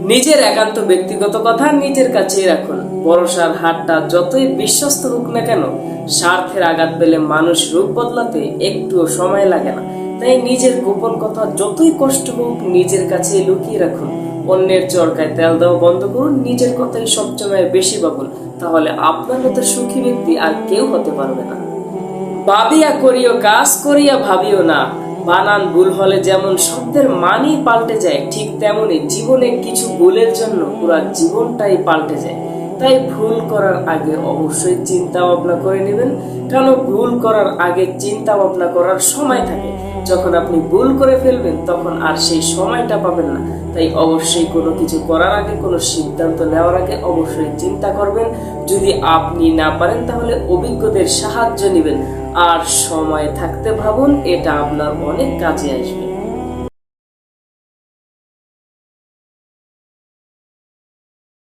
নিজের একান্ত ব্যক্তিগত কথা নিজের কাছেই রাখুন। ভরসার হাতটা যতই বিশ্বস্ত হোক না কেন, স্বার্থের আঘাত পেলে মানুষ রূপ বদলাতে একটুও সময় লাগে না। তাই নিজের গোপন কথা যতই কষ্ট হোক নিজের কাছে লুকিয়ে রাখুন। অন্যের চরকায় তেল দেওয়া বন্ধ করুন, নিজের কথাই সবসময় বেশি ভাবুন। তাহলে আপনার মতো সুখী ব্যক্তি আর কেউ হতে পারবে না। ভাবিয়া করিও কাজ, করিয়া ভাবিও না। বানান ভুল হলে যেমন শব্দের মানই পাল্টে যায়, ঠিক তেমনি জীবনে কিছু ভুলের জন্য পুরো জীবনটাই পাল্টে যায়। তাই ভুল করার আগে অবশ্যই চিন্তা ভাবনা করে নেবেন, কারণ ভুল করার আগে চিন্তা ভাবনা করার সময় থাকে। যখন আপনি ভুল করে ফেলবেন তখন আর সেই সময়টা পাবেন না। তাই অবশ্যই কোনো কিছু করার আগে, কোনো সিদ্ধান্ত নেওয়ার আগে অবশ্যই চিন্তা করবেন। যদি আপনি না পারেন তাহলে অভিজ্ঞদের সাহায্য নেবেন। আর সময় থাকতে ভাবুন, এটা আপনার অনেক কাজে আসবে।